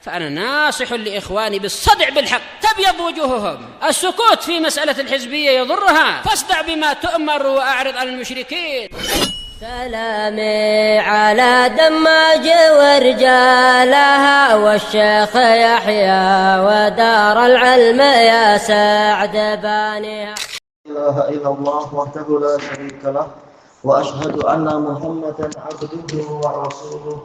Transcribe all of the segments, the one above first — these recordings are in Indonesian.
فأنا ناصح لإخواني بالصدع بالحق تبيض وجوههم. السكوت في مسألة الحزبية يضرها، فاصدع بما تؤمر وأعرض عن المشركين. سلامي على دماج ورجالها والشيخ يحيى ودار العلم يا سعد بانيها. لا إله إلا الله وحده لا شريك له وأشهد أن محمدا عبده ورسوله.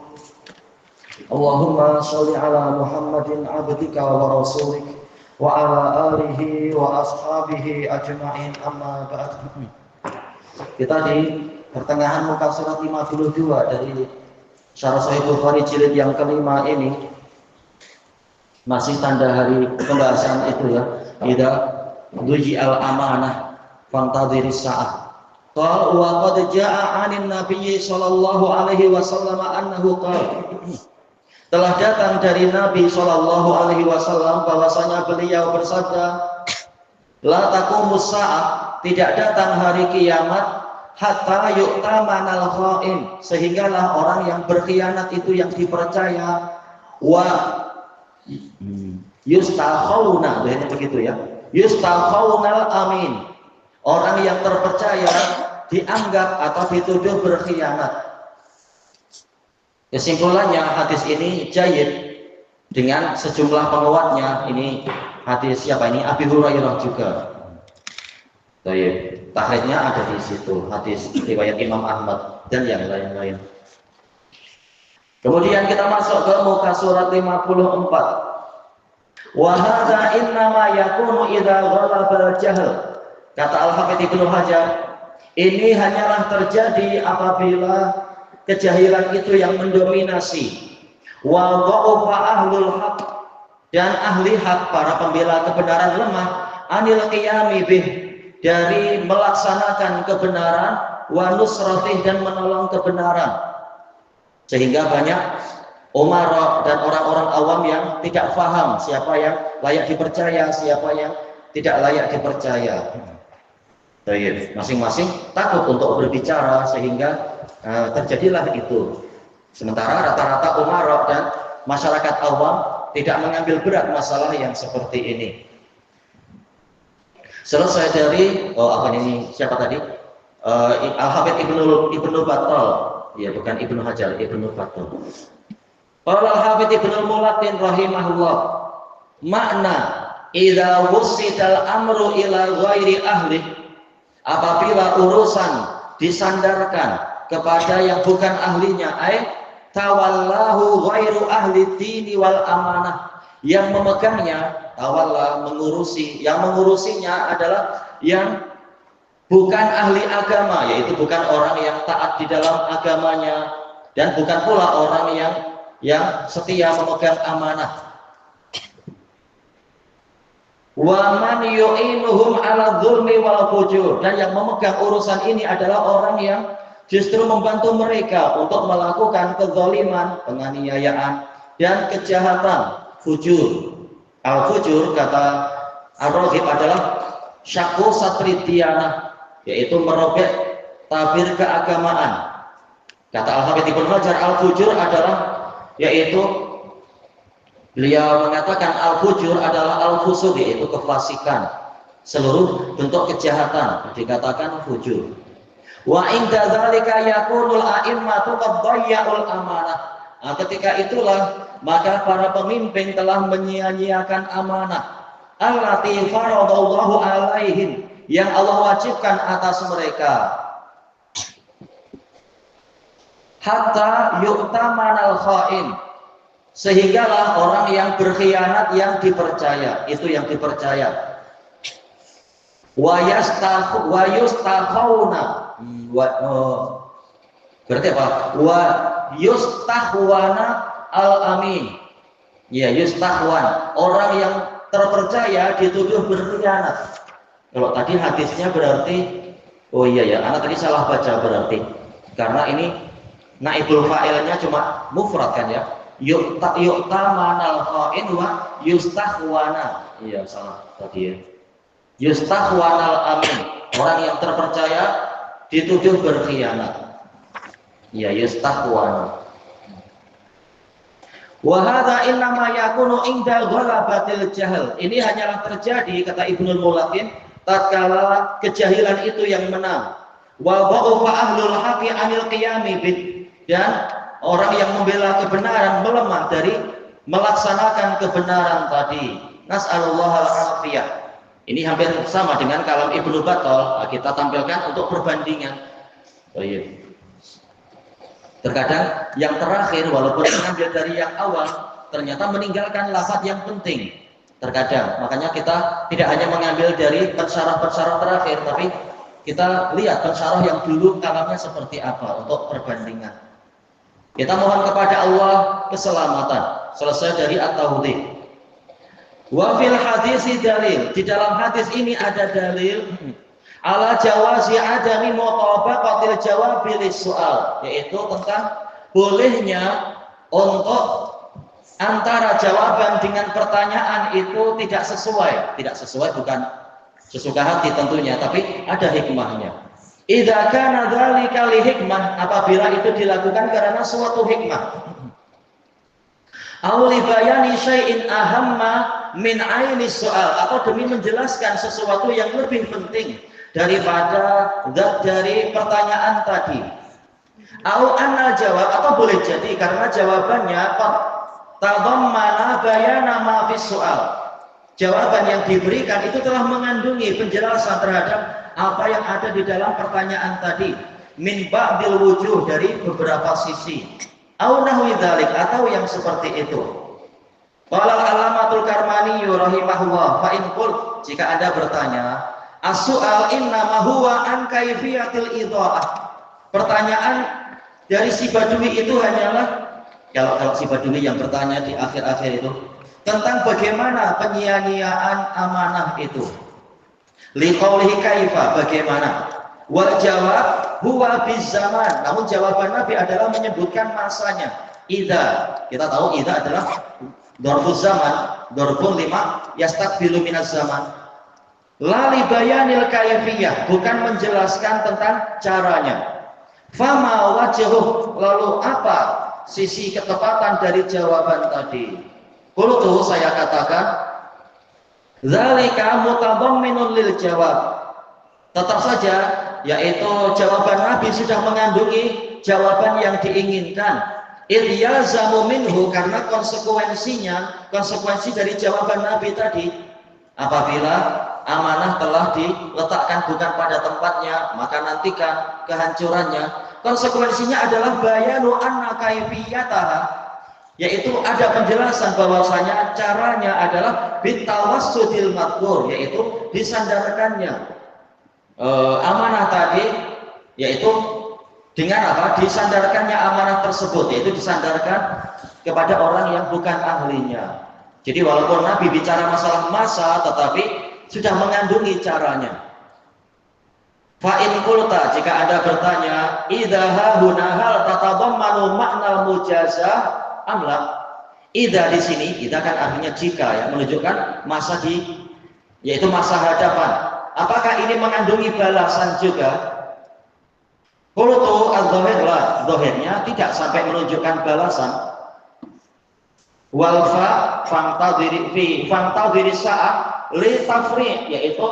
اللهم صل على محمد عبدك ورسولك وعلى آله وأصحابه أجمعين. Amma ba'd. Kita di pertengahan muka surat 52 dari Syarah Sahih Bukhari jilid yang kelima ini masih tanda hari pembahasan itu ya. Idza duji'al amanah fantadhiris sa'ah. Qala wa qad jaa'a 'anin nabiyyi sallallahu alaihi wasallam annahu qala. Telah datang dari Nabi sallallahu alaihi wasallam bahwasanya beliau bersabda, la taqumus sa'ah, tidak datang hari kiamat hatta yu'tamanal kha'in, sehinggalah orang yang berkhianat itu yang dipercaya, wa yustakhawna, begitu ya, yustakhawnal amin, orang yang terpercaya dianggap atau dituduh berkhianat. Kesimpulannya hadis ini jayyid dengan sejumlah penguatnya. Ini hadis siapa ini? Abi Hurairah juga. Baik, tahrijnya ada di situ, hadis riwayat Imam Ahmad dan yang lain-lain. Kemudian kita masuk ke muka surat 54. Wa hadza innama yakunu idza ghalaba al-jahl. Kata Al-Hafidz Ibnu Hajar, ini hanyalah terjadi apabila kejahilan itu yang mendominasi. Wa dha'afa ahlul haq, dan ahli hak, para pembela kebenaran lemah, anil qiyami bih, dari melaksanakan kebenaran, wa nusratih, dan menolong kebenaran. Sehingga banyak umara dan orang-orang awam yang tidak paham siapa yang layak dipercaya, siapa yang tidak layak dipercaya. Baik, masing-masing takut untuk berbicara sehingga terjadilah itu. Sementara rata-rata umara dan masyarakat awam tidak mengambil berat masalah yang seperti ini. Selesai dari siapa tadi? Al-Hafidz Ibnu Battal, ya bukan Ibnu Hajar, Ibnu Battal. Qala Al-Hafidz Ibnu Mulatin rahimahullah, makna idza wusidal amru ila ghairi ahli, apabila urusan disandarkan kepada yang bukan ahlinya, tawallahu ghairu ahli dini wal amanah, yang memegangnya, tawalla, mengurusi, yang mengurusinya adalah yang bukan ahli agama, yaitu bukan orang yang taat di dalam agamanya, dan bukan pula orang yang setia memegang amanah. Wa man yu'inuhum ala dzulmi wal fujur, dan yang memegang urusan ini adalah orang yang justru membantu mereka untuk melakukan kezaliman, penganiayaan, dan kejahatan, fujur. Al-fujur, kata Ar-Raghib, adalah syakku satridiyanah, yaitu merobek tabir keagamaan. Kata Al-Hafidz Ibnu Hajar, al-fujur adalah, yaitu beliau mengatakan al-fujur adalah al-fusuq, yaitu kefasikan, seluruh bentuk kejahatan dikatakan fujur. Wa inda dzalika yakunul a'immatu qad dhayya'ul amanah. Ketika itulah maka para pemimpin telah menyia-nyiakan amanah allati faradallahu alaihim, yang Allah wajibkan atas mereka. Hatta yu'tamanal kha'in, sehinggalah orang yang berkhianat yang dipercaya, itu yang dipercaya. Wa yustakhawna, berarti apa? Wa yustakhwana al-amin, ya, yustakhwan, orang yang terpercaya dituduh berkhianat. Kalau tadi hadisnya berarti, oh iya ya, anak tadi salah baca berarti, karena ini naibul fa'ilnya cuma mufrad kan ya, yu'tamanal kha'in wa yustakhwana, iya salah tadi ya, yustakhwanal amin, orang yang terpercaya dituduh berkhianat, ya, yustakhwana. Wa hadza innama yakunu inda ghalabatil jahl. Ini hanyalah terjadi, kata Ibnu Mulakin, tatkala kejahilan itu yang menang. Wa dha'ufa ahlul haqqi 'anil qiyami bid, dan orang yang membela kebenaran melemah dari melaksanakan kebenaran tadi. Nas'alullahal afiyah. Ini hampir sama dengan kalam Ibnu Battal. Kita tampilkan untuk perbandingan. Oh iya. Terkadang yang terakhir walaupun mengambil dari yang awal ternyata meninggalkan lafaz yang penting. Terkadang makanya kita tidak hanya mengambil dari pensyarah-pensyarah terakhir, tapi kita lihat pensyarah yang dulu kalamnya seperti apa untuk perbandingan. Kita mohon kepada Allah keselamatan. Selesai dari at-tauhid. Wa fil hadisi dalil, di dalam hadis ini ada dalil ala jawazi adami mutabaqatil jawabi lis-su'al, yaitu tentang bolehnya untuk antara jawaban dengan pertanyaan itu tidak sesuai bukan sesuka hati tentunya, tapi ada hikmahnya. Idza kana dzalika li hikmah, apabila itu dilakukan karena suatu hikmah. Aw li bayani syai'in ahamma min aini soal, atau demi menjelaskan sesuatu yang lebih penting daripada dari pertanyaan tadi. Au anal jawab, atau boleh jadi karena jawabannya tadammana bayana ma fi soal. Jawaban yang diberikan itu telah mengandungi penjelasan terhadap apa yang ada di dalam pertanyaan tadi. Min ba'dil wujuh, dari beberapa sisi. Au nahwi dzalik, atau yang seperti itu. Qala al-alamatul Karmani rahimahullah, fa in qult, jika Anda bertanya, as-su'al innama huwa an kaifiyatil idha'ah. Pertanyaan dari si Badui itu hanyalah, kalau si Badui yang bertanya di akhir-akhir itu tentang bagaimana penyia-nyiaan amanah itu. Li qaulihi kaifa, bagaimana? Wal jawab huwa biz zaman. Namun jawaban Nabi adalah menyebutkan masanya. Idza, kita tahu idza adalah dzarfuz zaman, dzarfun lima yastaqbilu minaz zaman. La li bayanil kaifiyah, bukan menjelaskan tentang caranya. Fama wajhuh, lalu apa sisi ketepatan dari jawaban tadi? Qultu, saya katakan, dzalika mutadamminun lil jawab. Tetap saja, yaitu jawaban Nabi sudah mengandungi jawaban yang diinginkan. Ilyazamu minhu, karena konsekuensi dari jawaban Nabi tadi, apabila amanah telah diletakkan bukan pada tempatnya, maka nantikan kehancurannya. Konsekuensinya adalah bayanu anna kaifiyataha, yaitu ada penjelasan bahwasanya caranya adalah bitawassudil madhkur, yaitu disandarkannya amanah tadi, yaitu dengan apa? Disandarkannya amanah tersebut, yaitu disandarkan kepada orang yang bukan ahlinya. Jadi walaupun Nabi bicara masalah masa, tetapi sudah mengandungi caranya. Fa in qulta, jika Anda bertanya, idza hahuna hal tatadammanu ma'nal mujazah amla. Idza di sini, idza kan artinya jika, ya, menunjukkan masa yaitu masa hadapan. Apakah ini mengandungi balasan juga? Qultu adz-dzahir la, dzahirnya tidak sampai menunjukkan balasan. Wal fa fantadhiri sa'ah li tafri', yaitu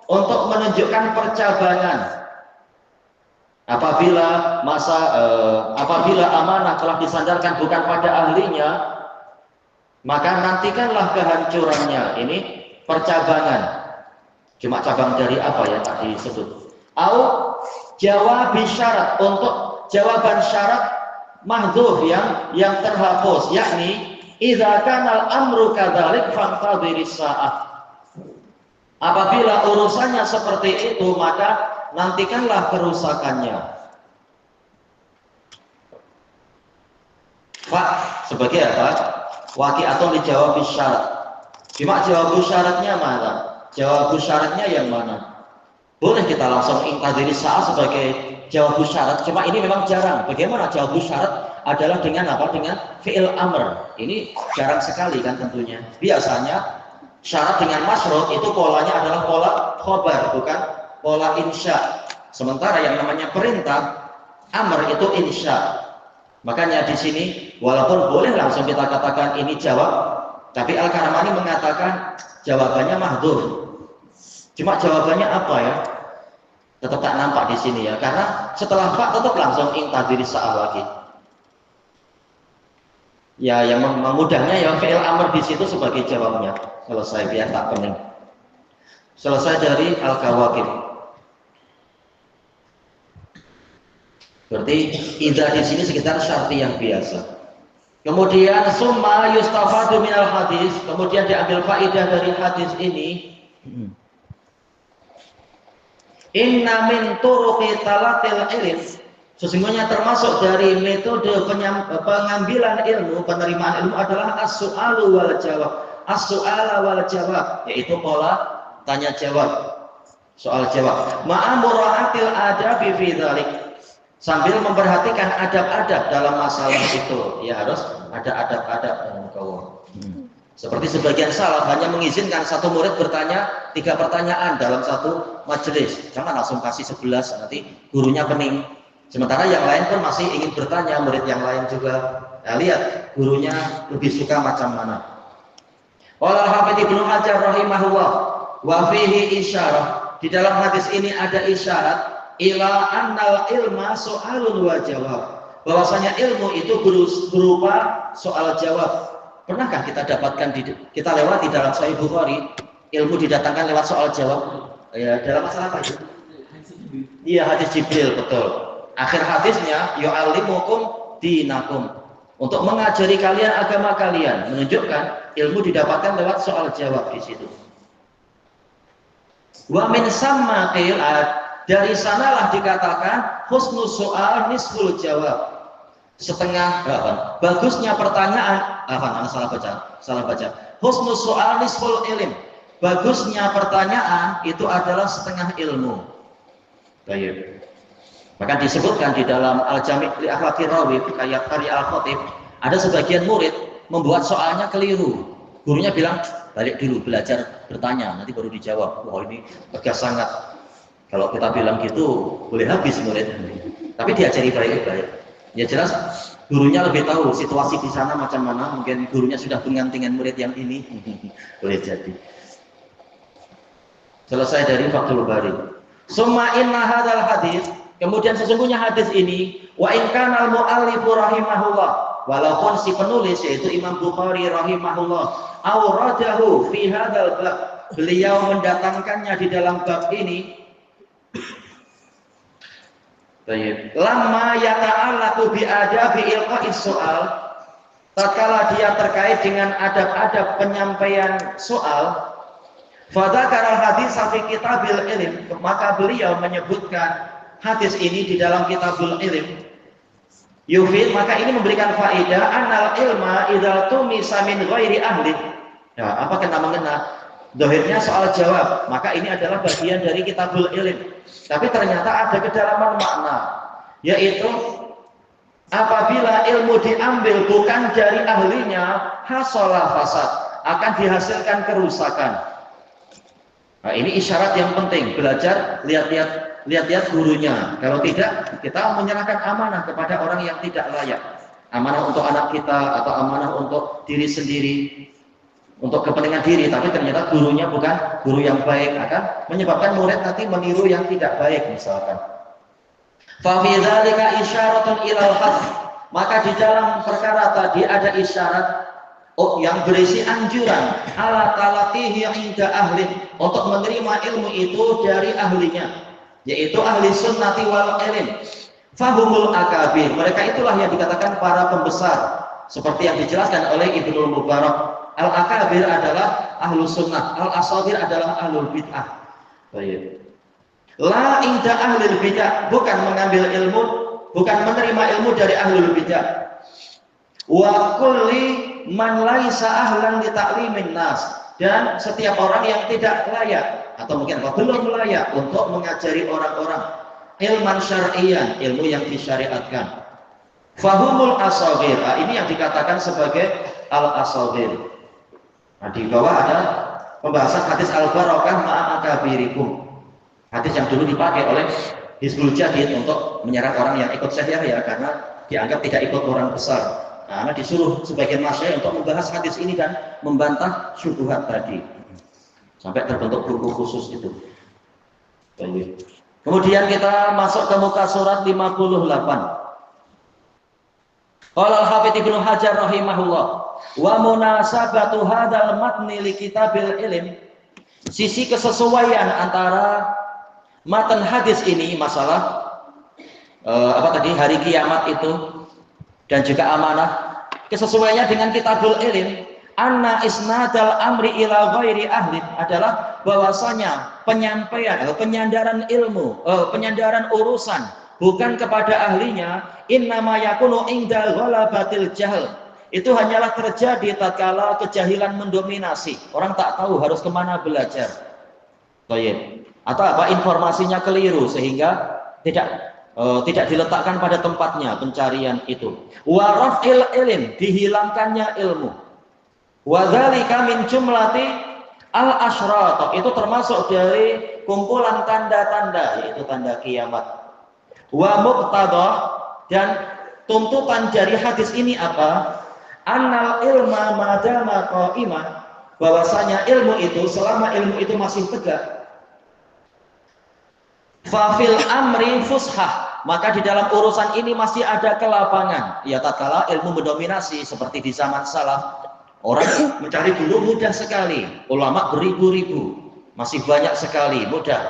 untuk menunjukkan percabangan. Apabila amanah telah disandarkan bukan pada ahlinya, maka nantikanlah kehancurannya. Ini percabangan. Cuma cabang dari apa ya tadi disebut. Au jawab syarat, untuk jawaban syarat mahdzuf yang terhapus, yakni idza kana al-amru kadzalik fantadhiris sa'ah. Apabila urusannya seperti itu, maka nantikanlah kerusakannya. Pak, sebagai apa? Waqi'atun dijawab syarat. Cuma jawab syaratnya mana? Jawab syaratnya yang mana? Boleh kita langsung intadiri sa'ah sebagai jawab syarat, cuma ini memang jarang. Bagaimana jawab syarat adalah dengan apa? Dengan fi'il amr. Ini jarang sekali kan tentunya. Biasanya syarat dengan masyrut itu polanya adalah pola khobar, bukan pola insya. Sementara yang namanya perintah amr itu insya. Makanya di sini walaupun boleh langsung kita katakan ini jawab, tapi Al-Karamani mengatakan jawabannya mahdzuf. Cuma jawabannya apa ya? Tetap tak nampak di sini ya, karena setelah fa tetap langsung intadiri sa'ah lagi. Ya, yang memudahnya ya fi'il amr di situ sebagai jawabnya. Selesai, biar tak pening. Selesai dari al-kawakib. Berarti idza di sini sekitar syarti yang biasa. Kemudian summa yustafadu minal hadis, kemudian diambil faidah dari hadis ini. Inna min turuqi talatil ilm, sesungguhnya termasuk dari metode pengambilan ilmu, penerimaan ilmu adalah as-su'alu wal jawab. As-su'ala wal jawab, yaitu pola tanya jawab, soal jawab. Ma'amura'atil adabi fi dzalik, sambil memperhatikan adab-adab dalam masalah itu. Ya harus ada adab-adab dalam kaum. Seperti sebagian salaf hanya mengizinkan satu murid bertanya 3 pertanyaan dalam satu majelis. Jangan langsung kasih 11, nanti gurunya pening. Sementara yang lain pun masih ingin bertanya, murid yang lain juga. Nah, lihat gurunya lebih suka macam mana. Qala Hafidz Ibnu Hajar rahimahullah, wa fihi isyarah. Di dalam hadis ini ada isyarat ila annal ilma so'alun wa jawab. Bahwasanya ilmu itu berupa soal jawab. Pernahkah kita dapatkan kita lewati dalam Sahih Bukhari ilmu didatangkan lewat soal jawab? Ya, dalam masalah apa itu? Iya, hadis Jibril, betul. Akhir hadisnya yu'allimukum dinakum, untuk mengajari kalian agama kalian, menunjukkan ilmu didapatkan lewat soal jawab di situ. Wa min samma qil, dari sanalah dikatakan husnul soal nisful jawab. Setengah bagusnya pertanyaan, salah baca. Husnul soal nisful ilm, bagusnya pertanyaan itu adalah setengah ilmu. Baik. Maka disebutkan di dalam Al-Jami' li Akhlaqir Rawi kayak karya Al-Khatib, ada sebagian murid membuat soalnya keliru. Gurunya bilang, balik dulu belajar bertanya, nanti baru dijawab. Wah, ini tegas sangat. Kalau kita bilang gitu, boleh habis murid. Tapi diajari baik-baik. Ya jelas gurunya lebih tahu situasi di sana macam mana. Mungkin gurunya sudah pengantingan murid yang ini. Boleh jadi. Selesai dari Fathul Bari. Summa inna hadzal hadis, kemudian sesungguhnya hadis ini wa in kana al muallifu rahimahullah, walaupun si penulis yaitu Imam Bukhari rahimahullah awradahu fi hadzal bab, beliau mendatangkannya di dalam bab ini. Baik. Lama yata'allaqu bi adabi ilqa'is soal, tatkala dia terkait dengan adab-adab penyampaian soal, fadzakara hadis fi kitabil ilm, maka beliau menyebutkan hadis ini di dalam kitabul ilm. Yufid, maka ini memberikan faedah anal ilma idza tumisa min ghairi ahli. Nah, apa kena-mengena? Dohirnya soal jawab, maka ini adalah bagian dari kitabul ilm. Tapi ternyata ada kedalaman makna, yaitu apabila ilmu diambil bukan dari ahlinya, hasolah fasad, akan dihasilkan kerusakan. Nah, ini isyarat yang penting, belajar, lihat-lihat gurunya. Kalau tidak, kita menyerahkan amanah kepada orang yang tidak layak. Amanah untuk anak kita atau amanah untuk diri sendiri, untuk kepentingan diri, tapi ternyata gurunya bukan guru yang baik, akan menyebabkan murid nanti meniru yang tidak baik misalkan. Fa fi dzalika isyaratun ilal hadd, maka di dalam perkara tadi ada isyarat yang berisi anjuran ala talatihi inda ahli, untuk menerima ilmu itu dari ahlinya, yaitu ahli sunnati wal ilm. Fahumul akabir, mereka itulah yang dikatakan para pembesar, seperti yang dijelaskan oleh Ibnul Mubarak. Al-akabir adalah ahlu sunnah, al-asagir adalah ahlul bid'ah. Baik. La inda ahlul bid'ah, bukan mengambil ilmu, bukan menerima ilmu dari ahlul bid'ah. Wa kulli man laisa ahlan li ta'limin nas, dan setiap orang yang tidak layak atau mungkin belum layak untuk mengajari orang-orang ilman syar'iyyan, ilmu yang disyariatkan. Fahumul asagir, ini yang dikatakan sebagai al-asagir. Nah, di bawah ada pembahasan hadis al-barakah ma'a akabirikum. Hadis yang dulu dipakai oleh Hizbul Jadid untuk menyerang orang yang ikut Syekh Yahya karena dianggap tidak ikut orang besar. Nah, disuruh sebagian masyayikh untuk membahas hadis ini dan membantah syubhat tadi. Sampai terbentuk buku khusus itu. Baik. Kemudian kita masuk ke muka surat 58. Qala al-Hafidz Ibnu Hajar rahimahullah, wa munasabatu hadzal matni li kitabil ilm. Sisi kesesuaian antara matan hadis ini masalah hari kiamat itu dan juga amanah, kesesuaiannya dengan kitabul ilm, anna isnadal amri ila ghairi ahli adalah bahwasanya penyampaian atau penyandaran ilmu, penyandaran urusan bukan kepada ahlinya, innama yakunu indal ghalabatil jahl. Itu hanyalah terjadi tatkala kejahilan mendominasi. Orang tak tahu harus kemana belajar. Baik. Atau apa informasinya keliru sehingga tidak diletakkan pada tempatnya pencarian itu. Wa raf'il ilm, dihilangkannya ilmu. Wa dzalika min jumlati al-asyrat, itu termasuk dari kumpulan tanda-tanda, yaitu tanda kiamat. Wa muqtadah, dan tuntutan dari hadis ini apa? Annal ilma madama qa'imah, bahwasanya ilmu itu selama ilmu itu masih tegak, fa fil amri fushah, maka di dalam urusan ini masih ada kelapangan. Ya tatkala ilmu mendominasi seperti di zaman salaf, orang mencari guru mudah sekali, ulama beribu-ribu, masih banyak sekali, mudah.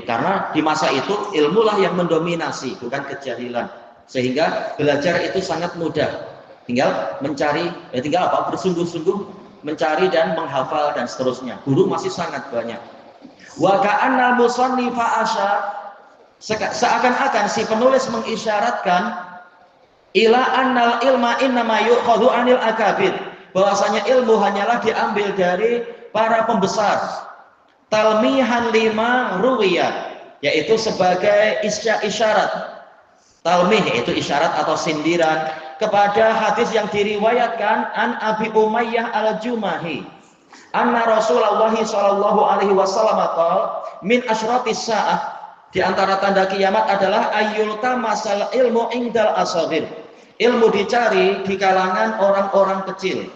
Karena di masa itu ilmulah yang mendominasi, bukan kejahilan, sehingga belajar itu sangat mudah. Tinggal mencari, tinggal apa? Bersungguh-sungguh mencari dan menghafal dan seterusnya. Guru masih sangat banyak. Wa ka'annal musannifa asyar, seakan-akan si penulis mengisyaratkan ila annal ilma innama yu'khadhu 'anil akabir, bahwasanya ilmu hanyalah diambil dari para pembesar. Talmihan lima ruwiyat, yaitu sebagai isyarat. Talmih yaitu isyarat atau sindiran kepada hadis yang diriwayatkan an Abi Umayyah al-Jumahi anna Rasulullah sallallahu alaihi wasallam qala min asyratis saah, di antara tanda kiamat adalah ayyul tamasal ilmu indal asagir, ilmu dicari di kalangan orang-orang kecil.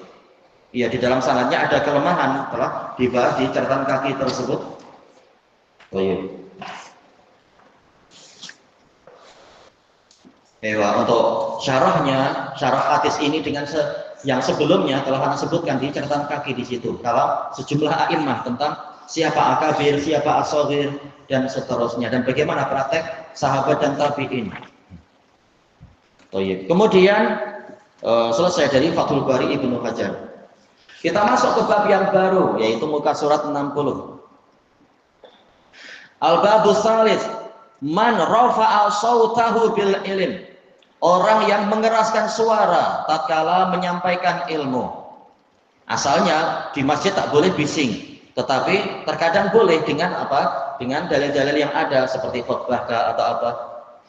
Ya, di dalam sanadnya ada kelemahan, telah dibahas di catatan kaki tersebut. Baik. Untuk syarahnya, syarah hadis ini dengan yang sebelumnya telah Anda sebutkan di catatan kaki di situ. Kalau sejumlah a'immah tentang siapa akabir, siapa asagir dan seterusnya, dan bagaimana praktek sahabat dan tabi'in. Baik. Kemudian selesai dari Fathul Bari Ibnu Hajar. Kita masuk ke bab yang baru, yaitu muka surat 60. Al-babus salis, man rafa'a sautahu bil ilm, orang yang mengeraskan suara tatkala menyampaikan ilmu. Asalnya di masjid tak boleh bising, tetapi terkadang boleh dengan apa? Dengan dalil-dalil yang ada seperti khutbah atau apa.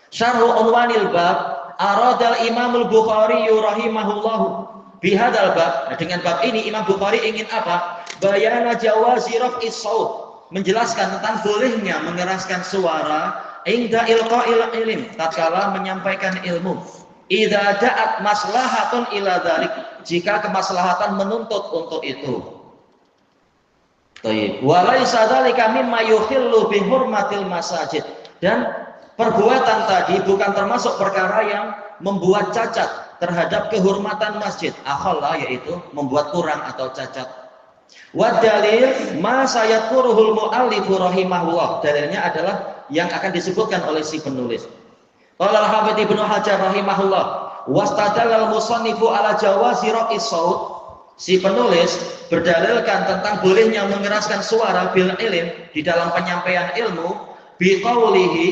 Syarhu unwanil bab, aradal Imamul Bukhari rahimahullahu bihadzal bab. Dengan bab ini Imam Bukhari ingin apa? Bayana jawazi raf'is saut, menjelaskan tentang bolehnya mengeraskan suara inda ilqa'il ilm, tatkala menyampaikan ilmu. Idza da'at maslahatun ila dzalik, jika kemaslahatan menuntut untuk itu. Baik. Wa laisa dzalika mimma yukhillu bi hurmatil masajid, dan perbuatan tadi bukan termasuk perkara yang membuat cacat terhadap kehormatan masjid. Akhalla, yaitu membuat kurang atau cacat. Wa dalil ma sayadkuruhul mu'allifu rahimahullah, dalilnya adalah yang akan disebutkan oleh si penulis. Qala al-Hafidz Ibnu Hajar rahimahullah, wastadallal musannifu ala jawazi raf'is saut, si penulis berdalilkan tentang bolehnya mengeraskan suara bil ilm, di dalam penyampaian ilmu, biqaulihi,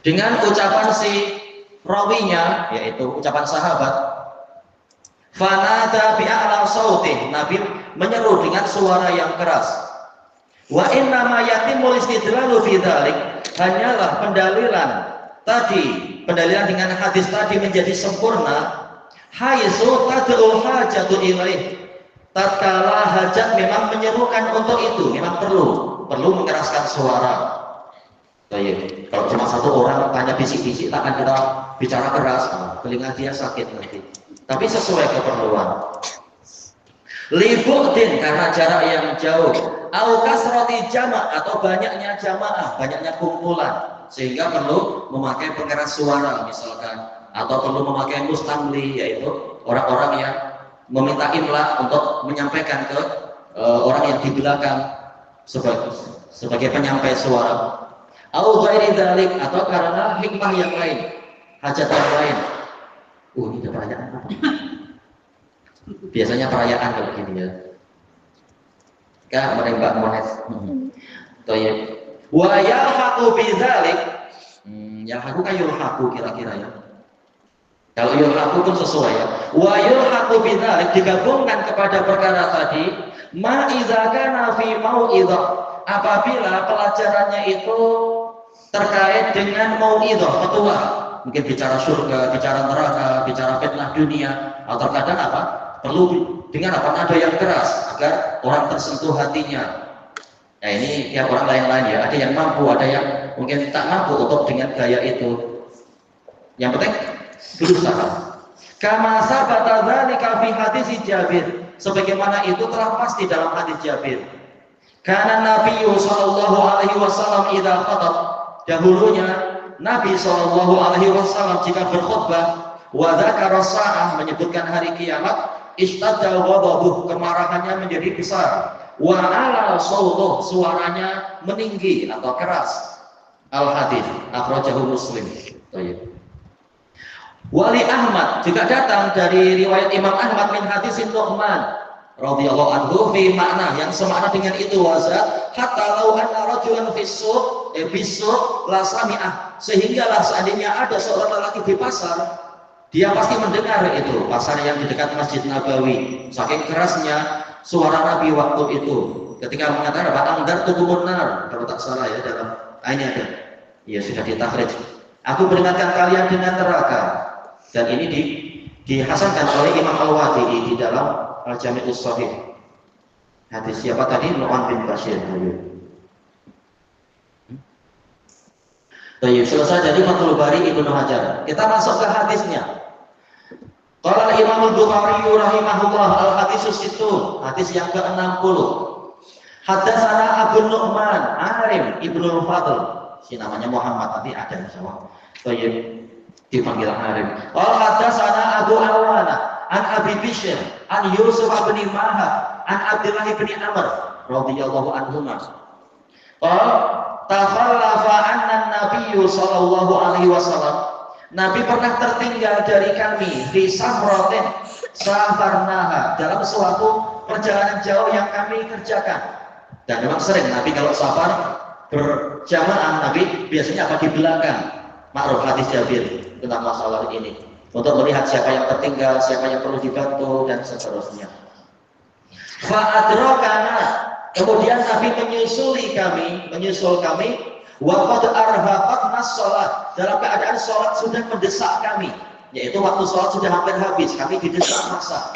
dengan ucapan si rawinya, yaitu ucapan sahabat, fanada bi'a'la sautih, Nabi menyeru dengan suara yang keras. Wa inna ma yatimul istidlalu fi dzalik, hanyalah pendalilan dengan hadis tadi menjadi sempurna haitsu tad'u hajatu ilaih, tatkala hajat memang menyerukan untuk itu, memang perlu mengeraskan suara. Baik. Kalau cuma satu orang tanya bisik-bisik, takkan kita bicara keras, telinga dia sakit nanti. Tapi sesuai keperluan. Libu'din karena jarak yang jauh, au kasrati jama' atau banyaknya jamaah, banyaknya kumpulan, sehingga perlu memakai pengeras suara misalkan, atau perlu memakai mustamli, yaitu orang-orang yang meminta imla untuk menyampaikan ke orang yang di belakang sebagai penyampai suara. Au ghairi dzalik, atau karena hikmah yang lain, hajat yang lain. Ini ada perayaan apa? Biasanya perayaan kalau gini ya. Kah menembak monet. Toyib. Wa yalhaqu bidzalik. Yalhaqu kan yulhaqu kira-kira ya. Kalau yulhaqu pun sesuai ya. Wa yulhaqu bidzalik digabungkan kepada perkara tadi, ma idza kana fi mau'izah, apabila pelajarannya itu terkait dengan mau'izah, petua. Mungkin bicara surga, bicara neraka, bicara fitnah dunia, atau kadang apa? Perlu dengan apa? Nada yang keras agar orang tersentuh hatinya. Nah ini tiap orang lain-lain ya. Ada yang mampu, ada yang mungkin tak mampu untuk dengan gaya itu. Yang penting berusaha. Kama sabata dzalika fi hadis Jabir, sebagaimana itu telah pasti dalam hadis Jabir. Karena Nabi sallallahu alaihi wasallam idza khatab, dahulunya Nabi sallallahu alaihi wasallam jika berkhutbah wa dzakara sa'ah, menyebutkan hari kiamat, istadda ghadabuh, kemarahannya menjadi besar, wa ala sautuh, suaranya meninggi atau keras. Al hadis akhrajahu Muslim. Wali Ahmad juga datang dari riwayat Imam Ahmad min hadis Nu'man radhiyallahu anhu fi makna yang semakna dengan itu, wazat hatta law anna rajulan fisuq la sami'ah, sehinggalah seandainya ada seorang lelaki di pasar, dia pasti mendengar itu, pasar yang di dekat Masjid Nabawi, saking kerasnya suara Nabi waktu itu ketika mengatakan apa, angdar tubumun nar, kalau tak salah ya, dalam ini ada ya, sudah ditakhrij, aku peringatkan kalian dengan neraka. Dan ini dihasankan oleh Imam Al-Wadi'i di dalam Al-Jami'us Shahih. Hadis siapa tadi? Nu'man bin Bashir. Selesai dari Fathul Bari Ibnu Hajar. Kita masuk ke hadisnya. Qala Imam Al-Bukhari rahimahullah al-hadisus itu, hadis yang ke-60. Haddatsana Abu Nu'man Arim Ibnu Fadl. Si namanya Muhammad, tapi ada insyaallah. Baik, dipanggil Arim. Haddatsana Abu Awana an Abi Bishr an Yusuf bin Mahab an Abdullah bin Amr radhiyallahu anhuma. Takhallafa anna Nabiyyu sallallahu alaihi wasallam, Nabi pernah tertinggal dari kami di safratin safarnaha, dalam suatu perjalanan jauh yang kami kerjakan. Dan memang sering Nabi kalau safar berjamaah, Nabi biasanya apa, di belakang. Ma'ruf hadis Jabir tentang masalah ini, untuk melihat siapa yang tertinggal, siapa yang perlu dibantu dan seterusnya. Fa'adrakana, kemudian Nabi menyusul kami, wa qad arhaqatna shalah, dalam keadaan salat sudah mendesak kami, yaitu waktu salat sudah hampir habis, kami didesak maksa.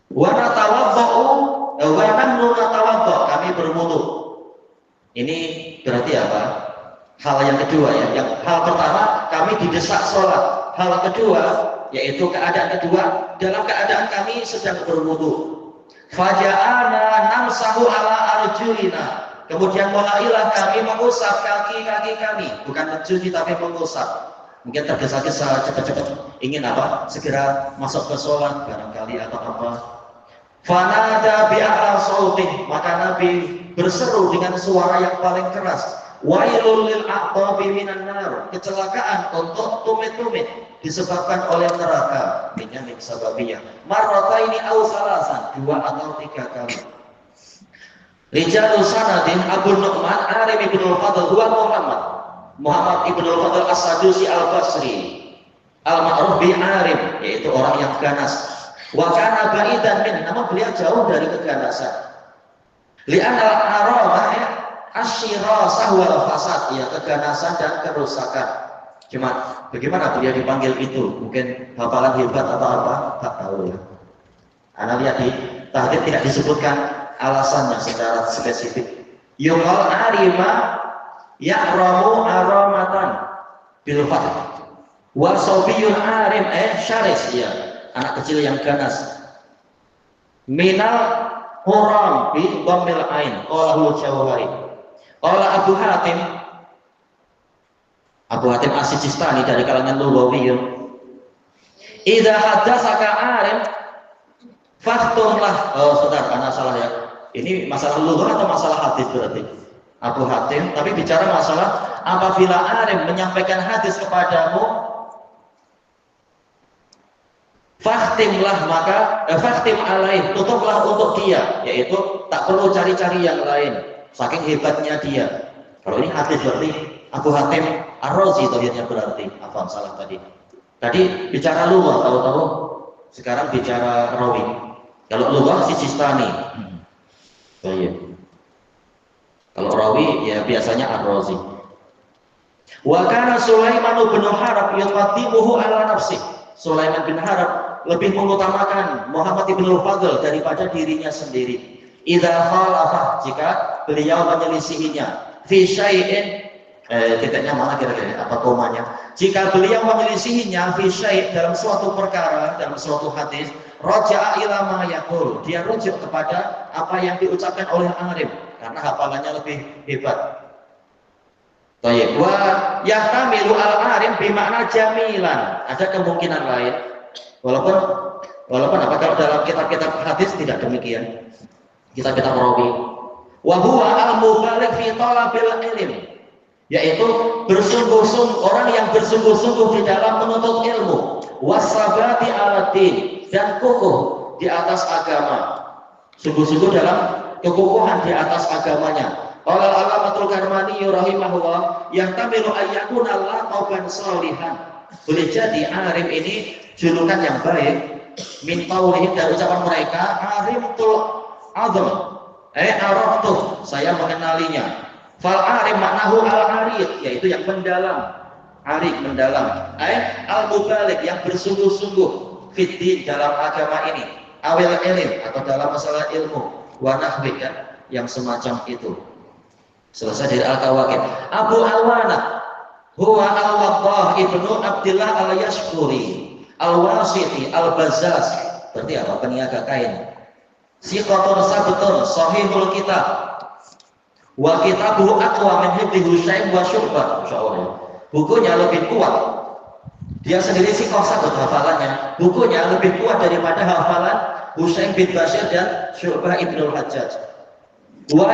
Wa natawaddau wa nahnu natawadda, kami berwudu. Ini berarti apa? Hal yang kedua ya. Yang hal pertama kami didesak sholat. Hal kedua yaitu keadaan kedua, dalam keadaan kami sedang berwudu. Faja'ana namsahu ala arjulina, kemudian mulailah kami mengusap kaki-kaki kami, bukan mencuci tapi mengusap. Mungkin tergesa-gesa, cepat-cepat ingin apa? Segera masuk ke sholat barangkali atau apa. Fanada bi'ala sautih, maka Nabi berseru dengan suara yang paling keras. Wailul lil aqtabi minan nar, kecelakaan untuk tumit-tumit disebabkan oleh neraka. Min sababiyah marrataini aw salasan, 2 atau 3 kali. Rijalus sanadin Abu Nu'man Arim ibn al-Fadl wa Muhammad ibn al-Fadl as-Sadusi al-Basri al-ma'ruf bi Arim, yaitu orang yang ganas. Wa kana ba'idan min, namun beliau jauh dari keganasan. Li'anna al-arama asyirasah wal fasad, ya, keganasan dan kerusakan. Cuma bagaimana beliau dipanggil itu? Mungkin hafalan hebat atau apa? Tak tahu ya. Anda lihat di tahdid tidak disebutkan alasannya secara spesifik. Yuqal arima ya'ramu aramatan bil fath. Wa sobiyun arim syaris, ya, anak kecil yang ganas. Minal huram bi dhammil ain qalahu Jawhari. Qala Abu Hatim As-Sijistani dari kalangan Lughawiyun, idza hadatsaka arim fahtumlah. Oh, saudara, karena salah ya. Ini masalah lughah atau masalah hadis berarti? Abu Hatim, tapi bicara masalah apabila arim menyampaikan hadis kepadamu, fahtimlah, maka fahtim alaih, tutuplah untuk dia, yaitu tak perlu cari-cari yang lain, saking hebatnya dia. Kalau ini hadis berarti Abu Hatim Ar-Razi tohirnya berarti, apa salah tadi? Tadi bicara lughah, tahu-tahu sekarang bicara rawi. Kalau lughah Sijistani. Oh iya. Kalau rawi ya biasanya Ar-Razi. Wa kana Sulaiman bin Harb yuqaddimuhu ala nafsi. Sulaiman bin Harb lebih mengutamakan Muhammad ibn al-Fadl daripada dirinya sendiri. Idza khalafah, jika beliau menyelisihinya, fi syai'in, titiknya mana kira-kira, apa komanya? Jika beliau menyelisihinya fi syai' dalam suatu perkara, dalam suatu hadis, raja'a ila ma yaqul, dia rujuk kepada apa yang diucapkan oleh alim karena hafalannya lebih hebat. Baik, wa yahtamilu al-arim bimakna jamilan. Ada kemungkinan lain. Walaupun apa, kalau dalam kitab-kitab hadis tidak demikian. Kitab-kitab rawi. Wa huwa al-mubaligh fi talabil ilm, yaitu bersungguh-sungguh, orang yang bersungguh-sungguh di dalam menuntut ilmu, wasabati ala din, dan kukuh di atas agama. Sungguh-sungguh dalam kekukuhan di atas agamanya. Qala al-Alamatul Karmani rahimahullah, yahtamilu ayyakuna laqaban shalihan. Boleh jadi arim ini julukan yang baik, min qaulihim, dari ucapan mereka, arimtul azam, araftu, saya mengenalinya. Fal arim maknahu al-arid, yaitu yang mendalam. Arid, mendalam. Al-mubalik, yang bersungguh-sungguh fiddin, dalam agama ini. Awil ilm, atau dalam masalah ilmu. Wa nahwi, kan, yang semacam itu. Selesai dari Al-Kawakib. Abu Awana huwa al-Wadah ibnu Abdillah al-Yashkuri al-Wasiti al-Bazzaz, berarti apa? Peniaga kain. Siqatun sabtun sahihul kitab wa kitabuhu aqwa min hibbi Husaim wa Syu'bah. Insyaallah bukunya lebih kuat, dia sendiri siqah sabut hafalannya, bukunya lebih kuat daripada hafalan Husaim bin Bashir dan Syu'bah ibnul Hajjaj. Wa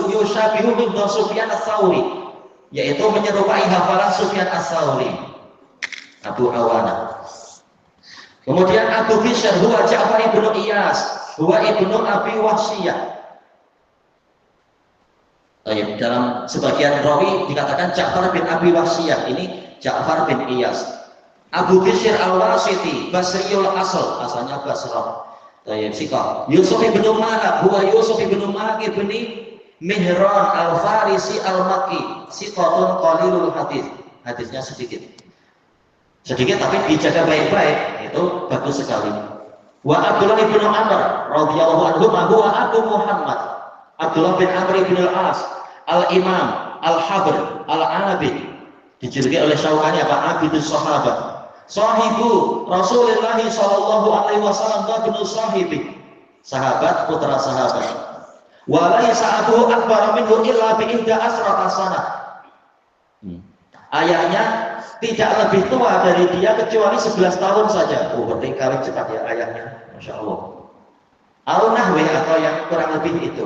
yushabihu min Sufyan as-Sauri, yaitu menyerupai hafalan Sufyan as-Sauri. Abu Awana. Kemudian Abu Bishr huwa Ja'far ibnu Iyas huwa ibnu Abi Wahsiyah. Dalam sebagian rawi dikatakan Ja'far bin Abi Wahsiyah, ini Ja'far bin Iyas. Abu Bishr al-Wasiti Basriul asal, asalnya Basrah. Sikah. Yusuf ibn Malik huwa Yusuf ibn Malik ibn Mihran al-Farisi al-Makki, siqatun qalilul hadis. Hadisnya sedikit tapi dijaga baik-baik, itu bagus sekali. Wa Abdullah ibn Amr radhiyallahu anhu huwa Abu Muhammad Abdullah bin Amr ibn al-As al-Imam al-Habr al-Abid, dijuluki oleh Syaukani apa? Abidus Sahabat. Sahibu Rasulullah sallallahu alaihi wasallam, ibnu sahibi, sahabat, putra sahabat. Wa laisa abu akbar minhu illa bi ihda asrata sanah. Ayahnya tidak lebih tua dari dia kecuali 11 tahun saja. Oh, berarti kawin cepat ya ayahnya, Masya Allah. Al-Nahwi, atau yang kurang lebih itu.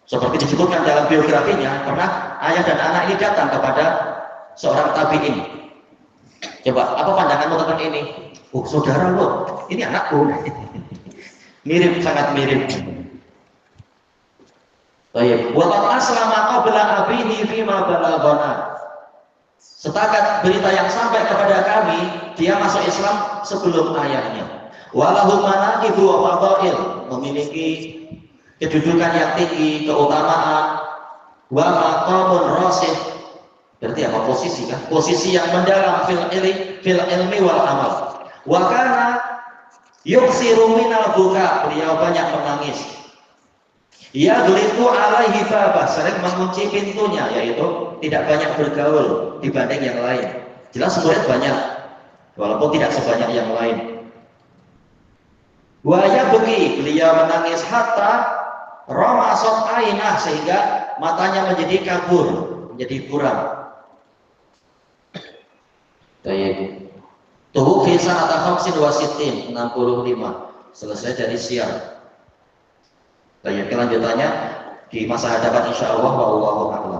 Seperti disebutkan dalam biografinya, pernah ayah dan anak ini datang kepada seorang tabi'in. Coba, apa pandanganmu tentang ini? Oh, saudara lo, ini anakku. Mirip, sangat mirip. Baik. Wa qad aslama qabla abihi fima balaghana. Setakat berita yang sampai kepada kami, dia masuk Islam sebelum ayahnya. Walahu manaqibu wa fadail, memiliki kedudukan yang tinggi, keutamaan. Wa maqamun rasyid, berarti apa? Posisi, kan? Posisi yang mendalam fil ilmi wal amal. Wa kana yuksiru minal buka, beliau banyak menangis. Yaghliqu alaihi babah, sering mengunci pintunya, yaitu tidak banyak bergaul dibanding yang lain. Jelas murid banyak, walaupun tidak sebanyak yang lain. Wa yabki, beliau menangis hatta ramasat ainah, sehingga matanya menjadi kabur, menjadi kurang. Baik. Tuhu fi sanata khamsin wa sittin, 65. Selesai dari siang. Baik, kelanjutannya di masa hadapan insyaallah, wallahu a'lam.